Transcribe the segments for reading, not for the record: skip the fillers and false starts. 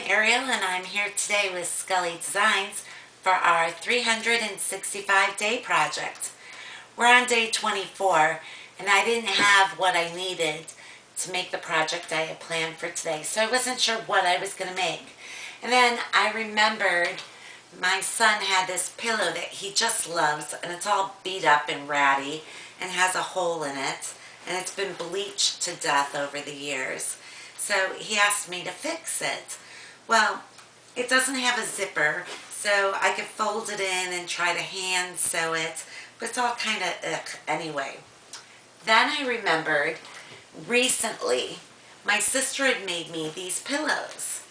Ariel, and I'm here today with Skully Designs for our 365-day project. We're on day 24, and I didn't have what I needed to make the project I had planned for today, so I wasn't sure what I was going to make. And then I remembered my son had this pillow that he just loves, and it's all beat up and ratty and has a hole in it, and it's been bleached to death over the years. So he asked me to fix it. Well, it doesn't have a zipper, so I could fold it in and try to hand sew it, but it's all kind of ugh anyway. Then I remembered recently my sister had made me these pillows.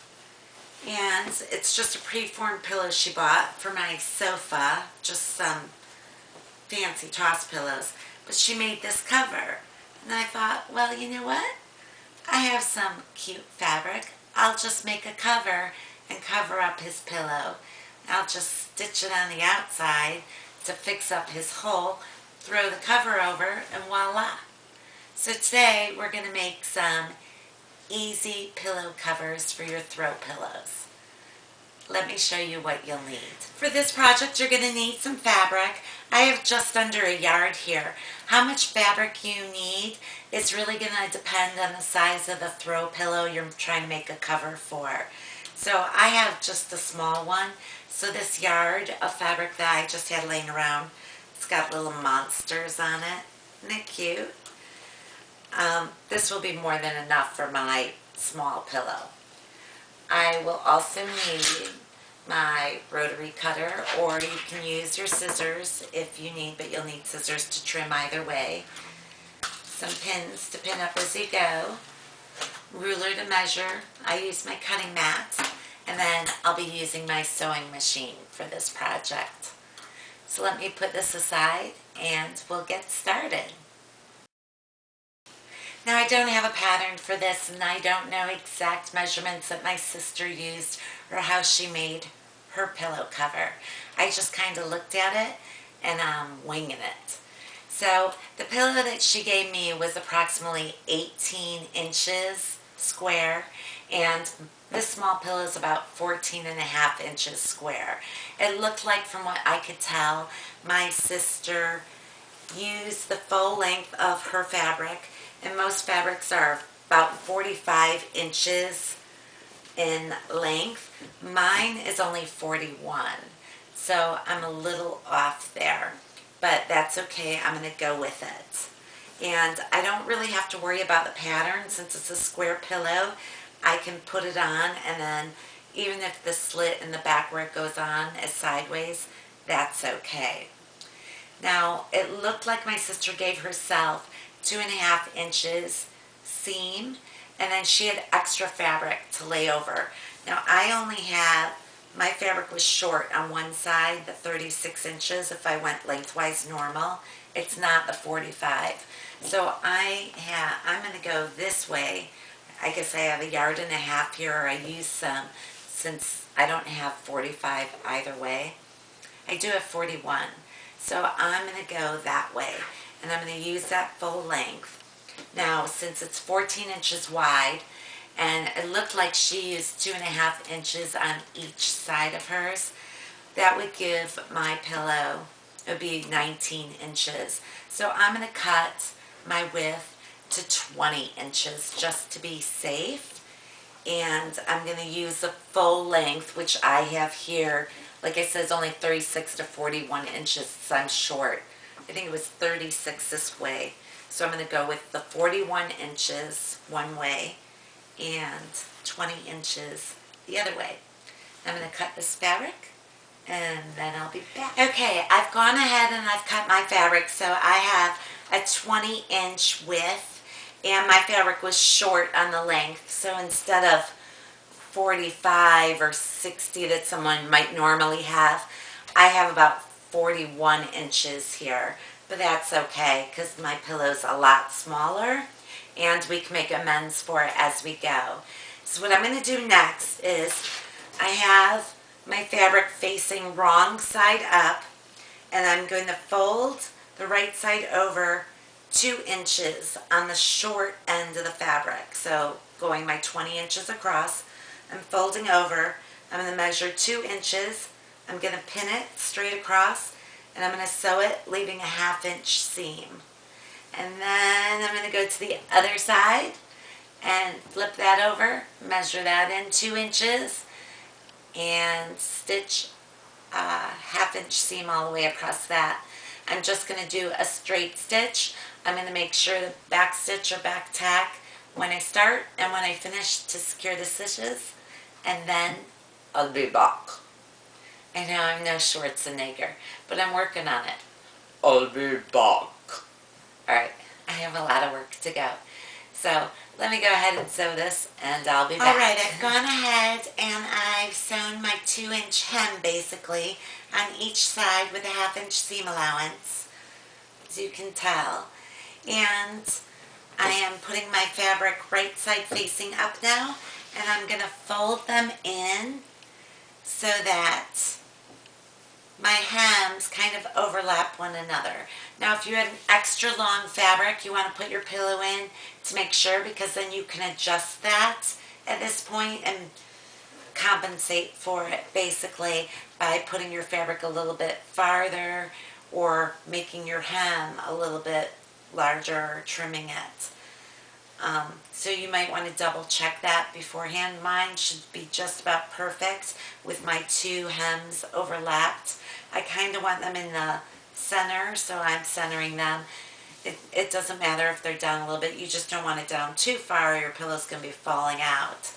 And it's just a preformed pillow she bought for my sofa, just some fancy toss pillows. But she made this cover. And I thought, well, you know what? I have some cute fabric. I'll just make a cover and cover up his pillow. I'll just stitch it on the outside to fix up his hole, throw the cover over, and voila. So today we're going to make some easy pillow covers for your throw pillows. Let me show you what you'll need. For this project, you're going to need some fabric. I have just under a yard here. How much fabric you need is really going to depend on the size of the throw pillow you're trying to make a cover for. So I have just a small one. So this yard of fabric that I just had laying around, it's got little monsters on it. Isn't it cute? This will be more than enough for my small pillow. I will also need my rotary cutter, or you can use your scissors if you need, but you'll need scissors to trim either way. Some pins to pin up as you go. Ruler to measure. I use my cutting mat, and then I'll be using my sewing machine for this project. So let me put this aside and we'll get started. Now I don't have a pattern for this, and I don't know exact measurements that my sister used or how she made her pillow cover. I just kind of looked at it and I'm winging it. So the pillow that she gave me was approximately 18 inches square, and this small pillow is about 14.5 inches square. It looked like, from what I could tell, my sister used the full length of her fabric, and most fabrics are about 45 inches in length. Mine is only 41, so I'm a little off there, but that's okay. I'm going to go with it. And I don't really have to worry about the pattern since it's a square pillow. I can put it on, and then even if the slit in the back where it goes on is sideways, that's okay. Now, it looked like my sister gave herself 2.5 inches seam, and then she had extra fabric to lay over. Now I only have, my fabric was short on one side, the 36 inches if I went lengthwise normal. It's not the 45. So I'm going to go this way. I guess I have 1.5 yards here, or I use some since I don't have 45 either way. I do have 41. So I'm going to go that way, and I'm going to use that full length. Now, since it's 14 inches wide, and it looked like she used 2.5 inches on each side of hers, that would give my pillow, it would be 19 inches. So I'm going to cut my width to 20 inches just to be safe. And I'm going to use the full length, which I have here. Like I said, it's only 36 to 41 inches, so I'm short. I think it was 36 this way. So I'm going to go with the 41 inches one way and 20 inches the other way. I'm going to cut this fabric, and then I'll be back. Okay, I've gone ahead and I've cut my fabric. So I have a 20-inch width, and my fabric was short on the length. So instead of 45 or 60 that someone might normally have, I have about 41 inches here. But that's okay, because my pillow's a lot smaller, and we can make amends for it as we go. So what I'm going to do next is, I have my fabric facing wrong side up, and I'm going to fold the right side over 2 inches on the short end of the fabric. So going my 20 inches across, I'm folding over. I'm going to measure 2 inches. I'm going to pin it straight across, and I'm going to sew it, leaving a 1/2 inch seam. And then I'm going to go to the other side and flip that over, measure that in 2 inches, and stitch a 1/2 inch seam all the way across that. I'm just going to do a straight stitch. I'm going to make sure the back stitch or back tack when I start and when I finish to secure the stitches, and then I'll be back. I know I'm no Schwarzenegger, but I'm working on it. I'll be back. Alright, I have a lot of work to go. So let me go ahead and sew this, and I'll be back. Alright, I've gone ahead and I've sewn my 2-inch hem basically on each side with a 1/2 inch seam allowance, as you can tell. And I am putting my fabric right side facing up now, and I'm going to fold them in so that my hems kind of overlap one another. Now if you had an extra long fabric you want to put your pillow in to make sure, because then you can adjust that at this point and compensate for it basically by putting your fabric a little bit farther or making your hem a little bit larger or trimming it. So you might want to double check that beforehand. Mine should be just about perfect with my 2 hems overlapped. I kind of want them in the center, so I'm centering them. It doesn't matter if they're down a little bit. You just don't want it down too far or your pillow's going to be falling out.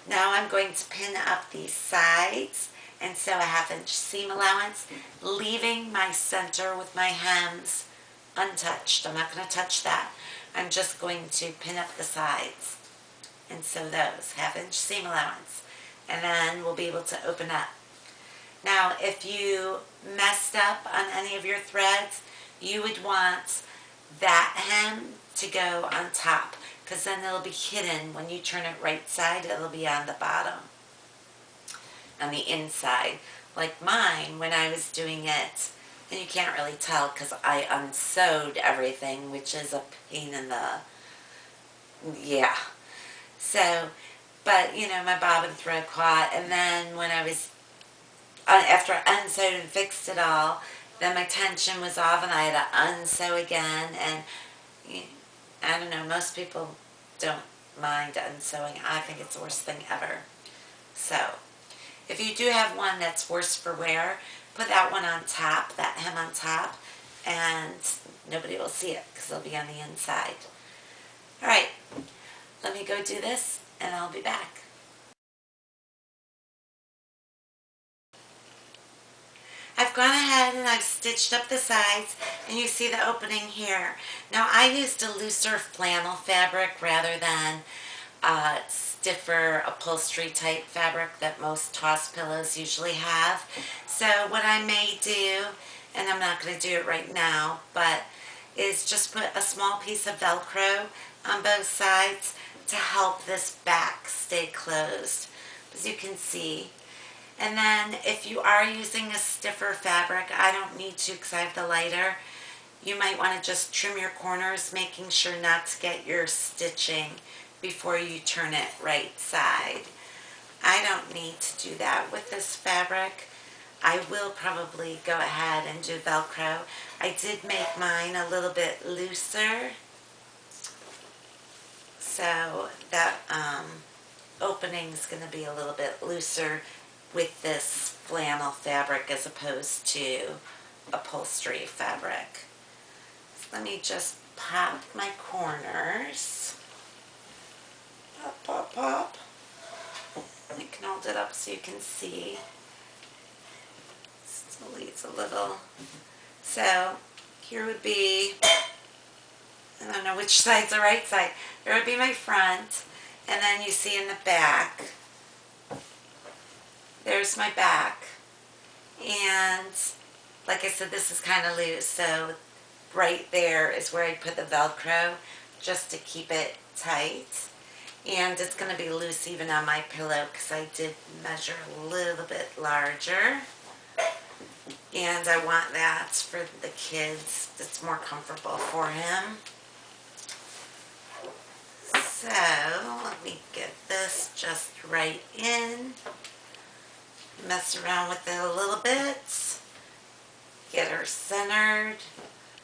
Now I'm going to pin up these sides and sew a 1/2 inch seam allowance, leaving my center with my hems untouched. I'm not going to touch that. I'm just going to pin up the sides and sew those, 1/2 inch seam allowance, and then we'll be able to open up. Now if you messed up on any of your threads, you would want that hem to go on top, because then it'll be hidden when you turn it right side. It'll be on the bottom, on the inside, like mine when I was doing it. And you can't really tell because I unsewed everything, which is a pain in the, yeah. So, but you know, my bobbin thread caught, and then when I was, after I unsewed and fixed it all, then my tension was off and I had to unsew again. And I don't know, most people don't mind unsewing. I think it's the worst thing ever. So if you do have one that's worse for wear, put that one on top, that hem on top, and nobody will see it because it'll be on the inside. Alright, let me go do this and I'll be back. I've gone ahead and I've stitched up the sides, and you see the opening here. Now I used a looser flannel fabric rather than stiffer upholstery type fabric that most toss pillows usually have. So what I may do, and I'm not going to do it right now, but is just put a small piece of Velcro on both sides to help this back stay closed, as you can see. And then if you are using a stiffer fabric, I don't need to because I have the lighter, you might want to just trim your corners, making sure not to get your stitching before you turn it right side. I don't need to do that with this fabric. I will probably go ahead and do Velcro. I did make mine a little bit looser, so that opening is going to be a little bit looser with this flannel fabric as opposed to upholstery fabric. So let me just pop my corners. Pop, pop, pop. I can hold it up so you can see. Still leaves a little. So here would be, I don't know which side's the right side. There would be my front, and then you see in the back, there's my back. And like I said, this is kind of loose, so right there is where I put the Velcro just to keep it tight. And it's going to be loose even on my pillow because I did measure a little bit larger. And I want that for the kids. It's more comfortable for him. So let me get the this just right in, mess around with it a little bit, get her centered,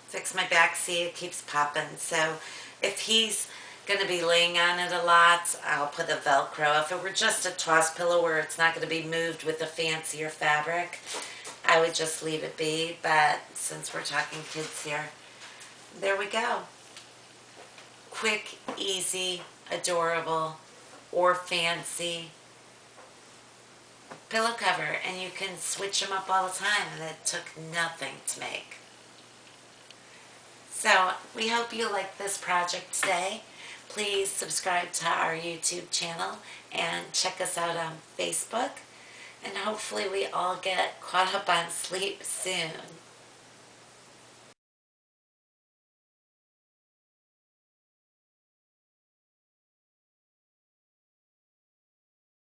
fix my back seat, it keeps popping. So if he's going to be laying on it a lot, I'll put a Velcro. If it were just a toss pillow where it's not going to be moved with a fancier fabric, I would just leave it be. But since we're talking kids here, there we go. Quick, easy, adorable, or fancy pillow cover, and you can switch them up all the time, and it took nothing to make. So we hope you like this project today. Please subscribe to our YouTube channel and check us out on Facebook, and hopefully we all get caught up on sleep soon.